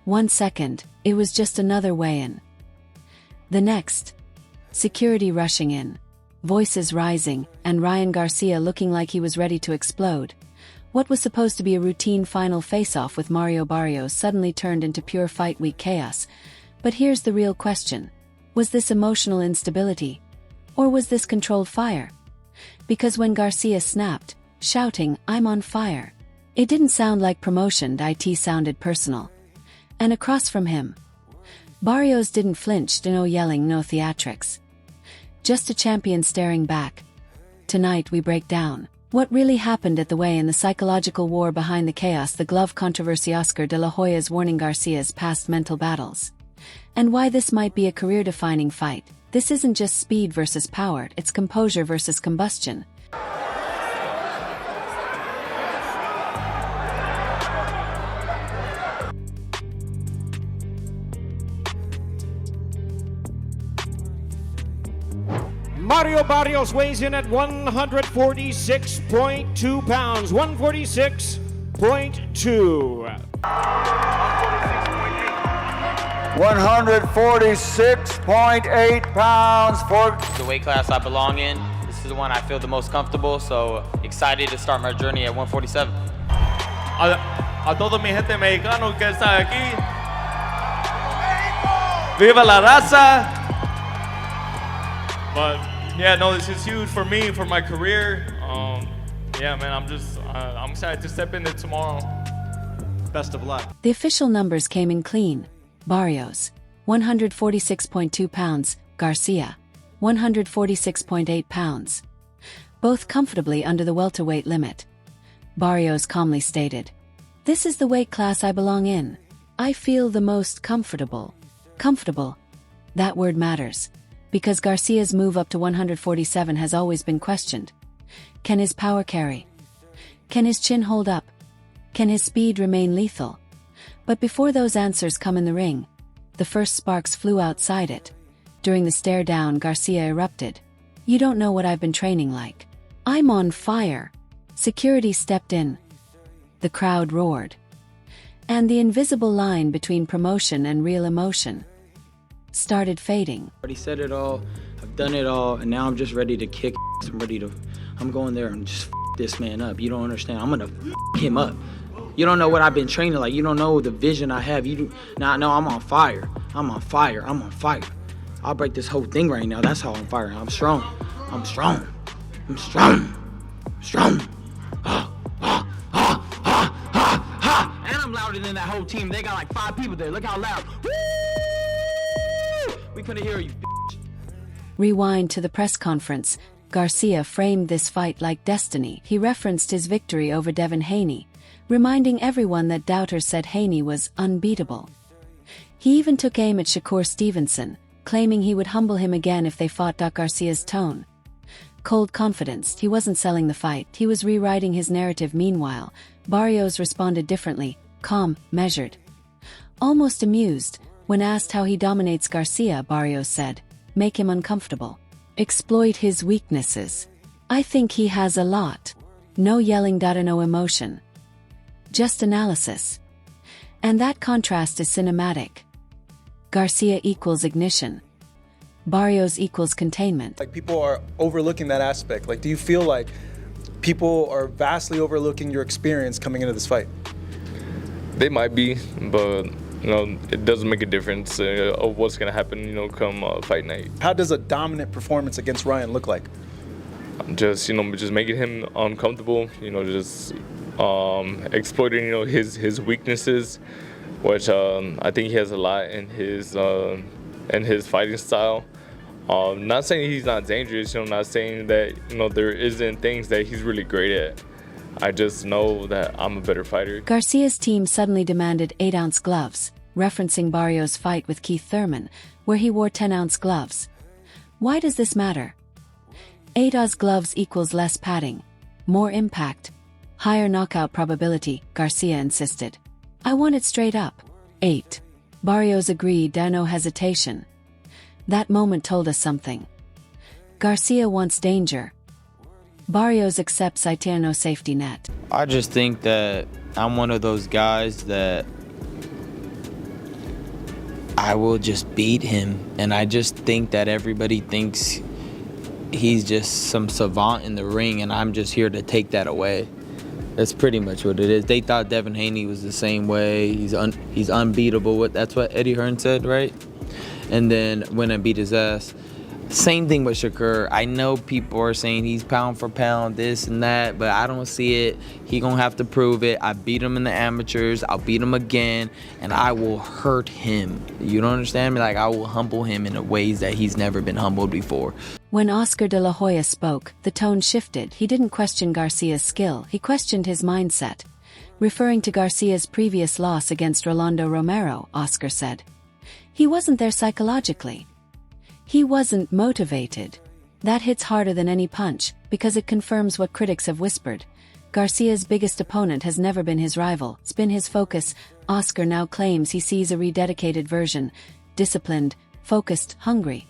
1 second, it was just another weigh-in. The next, security rushing in, voices rising, and Ryan Garcia looking like he was ready to explode. What was supposed to be a routine final face-off with Mario Barrios suddenly turned into pure fight week chaos. But here's the real question. Was this emotional instability? Or was this controlled fire? Because when Garcia snapped, shouting, "I'm on fire," it didn't sound like promotion, it sounded personal. And across from him, Barrios didn't flinch, no yelling, no theatrics. Just a champion staring back. Tonight we break down what really happened at the weigh-in, the psychological war behind the chaos, the glove controversy, Oscar de la Hoya's warning Garcia's past mental battles, and why this might be a career-defining fight. This isn't just speed versus power, it's composure versus combustion. Mario Barrios weighs in at 146.2 pounds. 146.2. 146.8 pounds for the weight class I belong in. This is the one I feel the most comfortable, so excited to start my journey at 147. A toda mi gente mexicano que está aquí. Viva la raza! But yeah, no, this is huge for me, for my career. Yeah, man, I'm excited to step into tomorrow. Best of luck. The official numbers came in clean. Barrios, 146.2 pounds, Garcia, 146.8 pounds. Both comfortably under the welterweight limit. Barrios calmly stated, "This is the weight class I belong in. I feel the most comfortable." Comfortable. That word matters. Because Garcia's move up to 147 has always been questioned. Can his power carry? Can his chin hold up? Can his speed remain lethal? But before those answers come in the ring, the first sparks flew outside it. During the stare down, Garcia erupted. "You don't know what I've been training like. I'm on fire." Security stepped in. The crowd roared. And the invisible line between promotion and real emotion started fading. I already said it all, I've done it all, and now I'm just ready to kick ass. I'm going there and just this man up. You don't understand. I'm gonna him up. You don't know what I've been training like. You don't know the vision I have. You do not know I'm on fire. I'm on fire. I'm on fire. I'll break this whole thing right now. That's how I'm firing. I'm strong. I'm strong. I'm strong. Strong. And I'm louder than that whole team. They got like 5 people there. Look how loud. Woo! We couldn't hear you, bitch. Rewind to the press conference. Garcia framed this fight like destiny. He referenced his victory over Devin Haney, reminding everyone that doubters said Haney was unbeatable. He even took aim at Shakur Stevenson, claiming he would humble him again if they fought. Garcia's tone. Cold confidence. He wasn't selling the fight, he was rewriting his narrative. Meanwhile, Barrios responded differently, calm, measured. Almost amused. When asked how he dominates Garcia, Barrios said, "Make him uncomfortable. Exploit his weaknesses. I think he has a lot. No yelling, no emotion. Just analysis." And that contrast is cinematic. Garcia equals ignition. Barrios equals containment. Like, people are overlooking that aspect. Like, do you feel like people are vastly overlooking your experience coming into this fight? They might be, but it doesn't make a difference of what's gonna happen, come fight night. How does a dominant performance against Ryan look like? Just making him uncomfortable, just exploiting, his weaknesses, which I think he has a lot in his fighting style. Not saying he's not dangerous, not saying that, there isn't things that he's really great at. I just know that I'm a better fighter. Garcia's team suddenly demanded 8-ounce gloves, referencing Barrios' fight with Keith Thurman, where he wore 10-ounce gloves. Why does this matter? 8-ounce gloves equals less padding, more impact, higher knockout probability, Garcia insisted. "I want it straight up." 8. Barrios agreed, no hesitation. That moment told us something. Garcia wants danger. Barrios accepts no safety net. I just think that I'm one of those guys that I will just beat him. And I just think that everybody thinks he's just some savant in the ring, and I'm just here to take that away. That's pretty much what it is. They thought Devin Haney was the same way. He's unbeatable. That's what Eddie Hearn said, right? And then when I beat his ass, same thing with Shakur. I know people are saying he's pound for pound, this and that, but I don't see it. He gonna have to prove it. I beat him in the amateurs. I'll beat him again, and I will hurt him. You don't understand me? Like, I will humble him in ways that he's never been humbled before. When Oscar de la Hoya spoke, the tone shifted. He didn't question Garcia's skill, he questioned his mindset. Referring to Garcia's previous loss against Rolando Romero, Oscar said, "He wasn't there psychologically. He wasn't motivated. That hits harder than any punch, because it confirms what critics have whispered. Garcia's biggest opponent has never been his rival, it's been his focus." Oscar now claims he sees a rededicated version, disciplined, focused, hungry.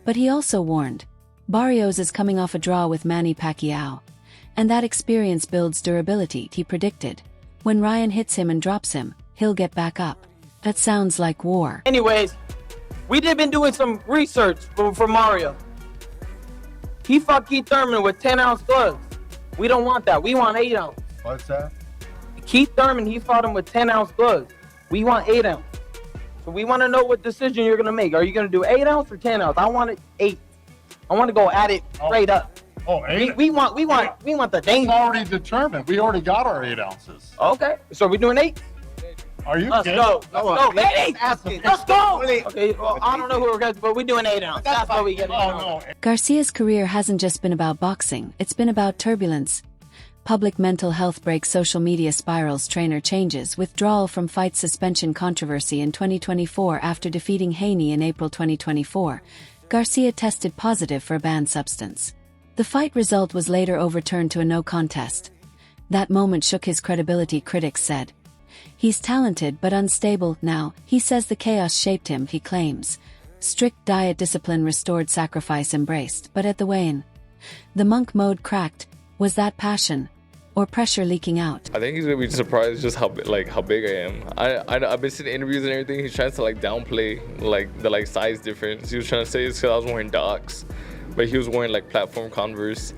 But he also warned, Barrios is coming off a draw with Manny Pacquiao. And that experience builds durability, he predicted. When Ryan hits him and drops him, he'll get back up. That sounds like war. Anyways, we did been doing some research for Mario. He fought Keith Thurman with 10-ounce gloves. We don't want that. We want 8-ounce. What's that? Keith Thurman, he fought him with 10-ounce gloves. We want 8-ounce. So we want to know what decision you're going to make. Are you going to do 8-ounce or 10-ounce? I want it 8. I want to go at it straight up. Oh, 8? We want the danger. It's already determined. We already got our 8 ounces. Okay. So we're doing 8? Are you Let's kidding? go. Let's go, baby. Let's go. Wait. Okay, well, I don't know who we're going to, but we're doing 8-ounce. That's what we get. Oh, no. Garcia's career hasn't just been about boxing, it's been about turbulence. Public mental health breaks, social media spirals, trainer changes, withdrawal from fight, suspension controversy in 2024 after defeating Haney in April 2024. Garcia tested positive for a banned substance. The fight result was later overturned to a no contest. That moment shook his credibility, critics said. He's talented but unstable now, he says. The chaos shaped him, he claims. Strict diet discipline restored, sacrifice embraced, but at the weigh-in, the monk mode cracked. Was that passion or pressure leaking out? I think he's gonna be surprised just how big I am. I've been seeing interviews and everything. He's trying to downplay the size difference. He was trying to say it's because I was wearing Docs, but he was wearing platform Converse.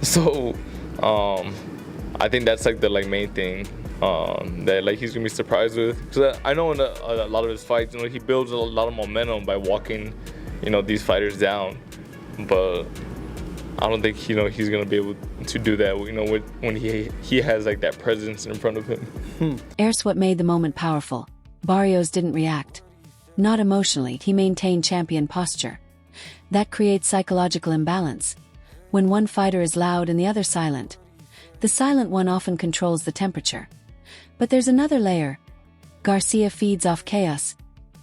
So I think that's the main thing that he's gonna be surprised with. Because I know in a lot of his fights, he builds a lot of momentum by walking, these fighters down, but I don't think he's gonna be able to do that. When he has that presence in front of him. Here's what made the moment powerful. Barrios didn't react. Not emotionally, he maintained champion posture. That creates psychological imbalance. When one fighter is loud and the other silent, the silent one often controls the temperature. But there's another layer. Garcia feeds off chaos.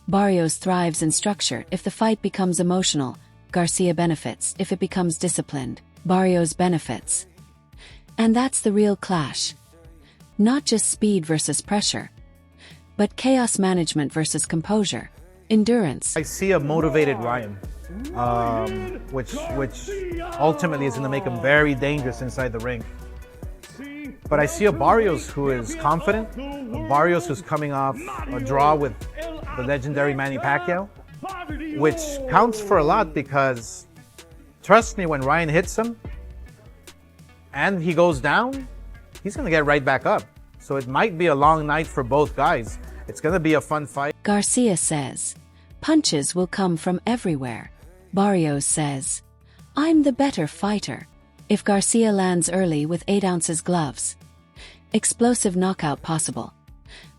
Barrios thrives in structure. If the fight becomes emotional, Garcia benefits. If it becomes disciplined, Barrios benefits. And that's the real clash. Not just speed versus pressure, but chaos management versus composure, endurance. I see a motivated Ryan, which ultimately is going to make him very dangerous inside the ring. But I see a Barrios who is confident, a Barrios who's coming off a draw with the legendary Manny Pacquiao, which counts for a lot because, trust me, when Ryan hits him and he goes down, he's going to get right back up. So it might be a long night for both guys. It's going to be a fun fight. Garcia says, punches will come from everywhere. Barrios says, I'm the better fighter. If Garcia lands early with 8 ounces gloves, explosive knockout possible.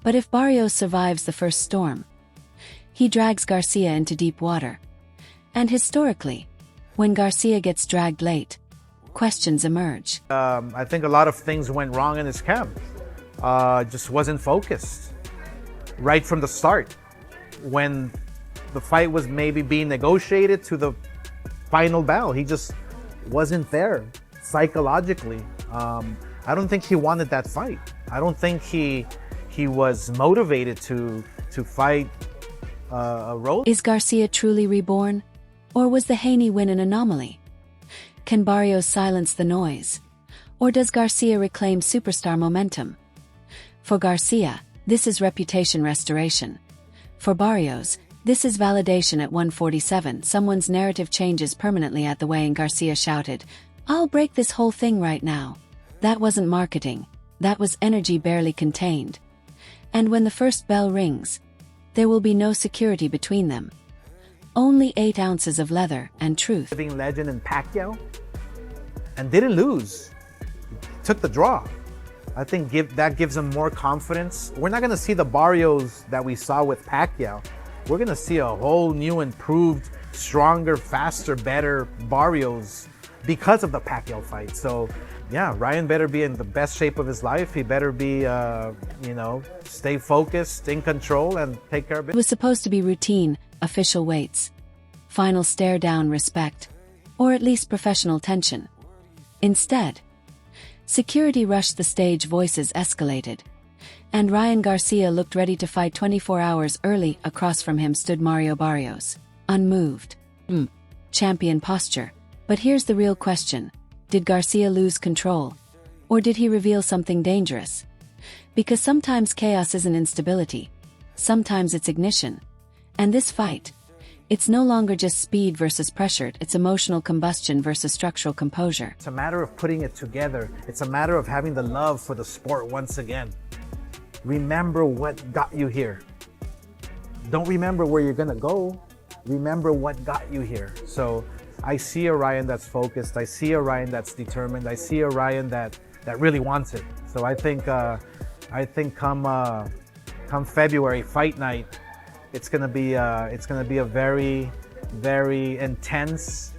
But if Barrios survives the first storm, he drags Garcia into deep water. And historically, when Garcia gets dragged late, questions emerge. I think a lot of things went wrong in his camp. Just wasn't focused right from the start. When the fight was maybe being negotiated to the final bell, he just wasn't there psychologically. I don't think he wanted that fight. I don't think he was motivated to fight a role. Is Garcia truly reborn? Or was the Haney win an anomaly? Can Barrios silence the noise? Or does Garcia reclaim superstar momentum? For Garcia, this is reputation restoration. For Barrios, This is validation at 147. Someone's narrative changes permanently at the weigh-in. Garcia shouted, "I'll break this whole thing right now." That wasn't marketing. That was energy barely contained. And when the first bell rings, there will be no security between them. Only 8 ounces of leather and truth. Living legend in Pacquiao, and didn't lose. Took the draw. I think that gives him more confidence. We're not going to see the Barrios that we saw with Pacquiao. We're going to see a whole new, improved, stronger, faster, better Barrios because of the Pacquiao fight. So, yeah, Ryan better be in the best shape of his life. He better be, stay focused, in control, and take care of It it. was supposed to be routine, official weights, final stare down, respect, or at least professional tension. Instead, security rushed the stage, voices escalated, and Ryan Garcia looked ready to fight 24 hours early. Across from him stood Mario Barrios, unmoved. Champion posture. But here's the real question. Did Garcia lose control? Or did he reveal something dangerous? Because sometimes chaos isn't instability. Sometimes it's ignition. And this fight, it's no longer just speed versus pressure, it's emotional combustion versus structural composure. It's a matter of putting it together. It's a matter of having the love for the sport once again. Remember what got you here. Don't remember where you're gonna go. Remember what got you here. So I see a Ryan that's focused. I see a Ryan that's determined. I see a Ryan that really wants it. So I think come February fight night, it's gonna be a very, very intense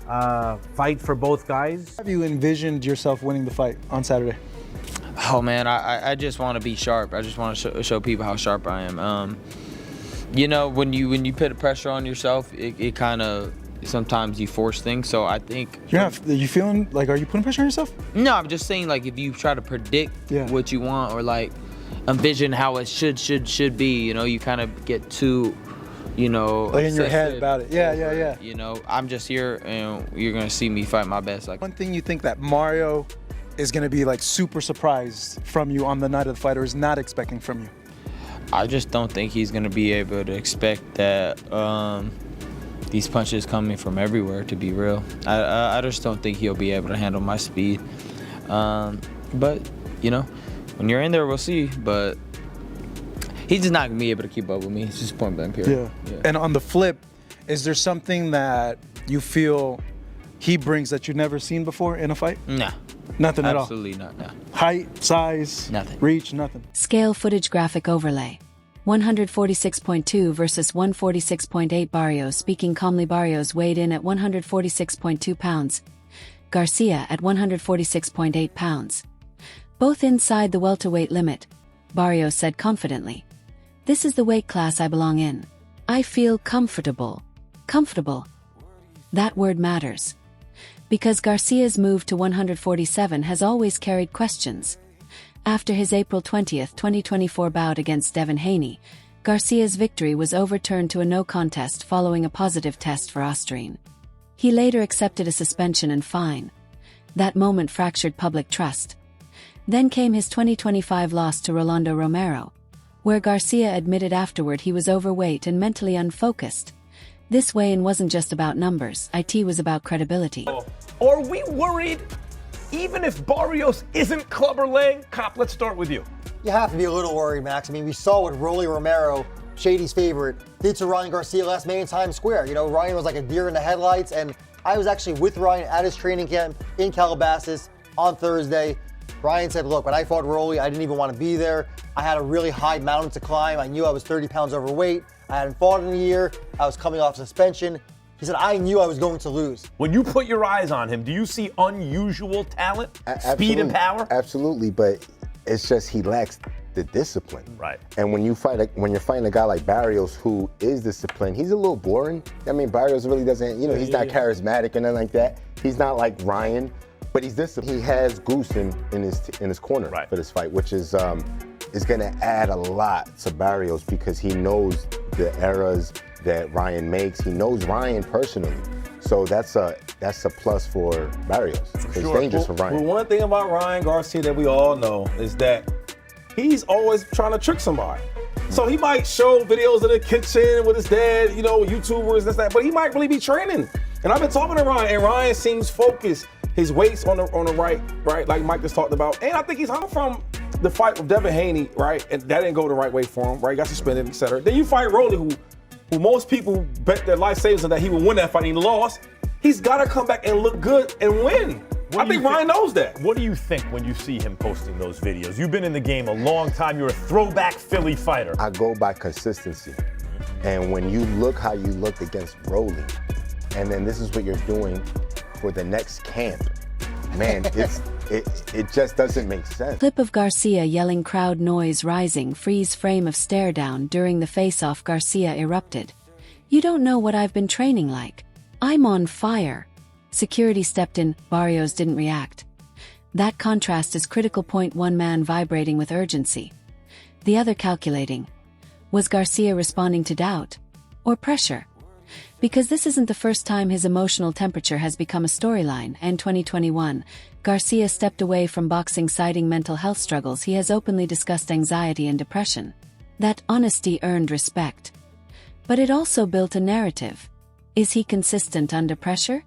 fight for both guys. Have you envisioned yourself winning the fight on Saturday? Oh man, I just want to be sharp. I just want to show people how sharp I am. When you put pressure on yourself, it kind of sometimes you force things. So I think Are you feeling like, are you putting pressure on yourself? no, I'm just saying, like, if you try to predict what you want or like envision how it should be, you kind of get too, like in your head about it. Yeah. I'm just here and you're gonna see me fight my best. Like, One thing you think that Mario is going to be like super surprised from you on the night of the fight, or is not expecting from you? I just don't think he's gonna be able to expect that these punches coming from everywhere, to be real. I just don't think he'll be able to handle my speed. But when you're in there, we'll see. But he's just not gonna be able to keep up with me. It's just point blank period. Yeah. And on the flip, is there something that you feel he brings that you've never seen before in a fight? Nah. Nothing at all? Absolutely not, no. Height, size? Nothing. Reach? Nothing? Scale footage graphic overlay. 146.2 versus 146.8. Barrios speaking calmly. Barrios weighed in at 146.2 pounds. Garcia at 146.8 pounds. Both inside the welterweight limit, Barrios said confidently. "This is the weight class I belong in. I feel comfortable." Comfortable. That word matters. Because Garcia's move to 147 has always carried questions. After his April 20th, 2024 bout against Devin Haney, Garcia's victory was overturned to a no contest following a positive test for Osterine. He later accepted a suspension and fine. That moment fractured public trust. Then came his 2025 loss to Rolando Romero, where Garcia admitted afterward he was overweight and mentally unfocused. This weigh-in wasn't just about numbers, it was about credibility. Are we worried, even if Barrios isn't Clubber Lang? Cop, let's start with you. You have to be a little worried, Max. I mean, we saw what Rolly Romero, Shady's favorite, did to Ryan Garcia last May in Times Square. Ryan was like a deer in the headlights, and I was actually with Ryan at his training camp in Calabasas on Thursday. Ryan said, look, when I fought Rolly, I didn't even want to be there. I had a really high mountain to climb. I knew I was 30 pounds overweight. I hadn't fought in a year. I was coming off suspension. He said, I knew I was going to lose. When you put your eyes on him, do you see unusual talent, speed and power? Absolutely, but it's just he lacks the discipline. Right. And when you're fighting a guy like Barrios who is disciplined, he's a little boring. I mean, Barrios really doesn't, he's not charismatic or nothing like that. He's not like Ryan, but he's disciplined. He has Goose in his corner for this fight, which is going to add a lot to Barrios because he knows the eras that Ryan makes. He knows Ryan personally. So that's a plus for Barrios. It's dangerous for Ryan. Well, one thing about Ryan Garcia that we all know is that he's always trying to trick somebody. So he might show videos in the kitchen with his dad, you know, YouTubers, this, that, but he might really be training. And I've been talking to Ryan, and Ryan seems focused. His weight's on the right, like Mike just talked about. And I think he's hung from the fight with Devin Haney, right? And that didn't go the right way for him, right? He got suspended, etc. Then you fight Rolly, who most people bet their life savings on that he would win that fight. He lost. He's got to come back and look good and win. I think Ryan knows that. What do you think when you see him posting those videos? You've been in the game a long time. You're a throwback Philly fighter. I go by consistency. And when you look how you looked against Rolly, and then this is what you're doing for the next camp, man, it just doesn't make sense. Clip of Garcia yelling, crowd noise rising, freeze frame of stare down during the face-off. Garcia erupted. You don't know what I've been training like. I'm on fire. Security stepped in, Barrios didn't react. That contrast is critical. Point one man vibrating with urgency. The other calculating. Was Garcia responding to doubt? Or pressure? Because this isn't the first time his emotional temperature has become a storyline. In 2021, Garcia stepped away from boxing citing mental health struggles. He has openly discussed anxiety and depression. That honesty earned respect. But it also built a narrative. Is he consistent under pressure?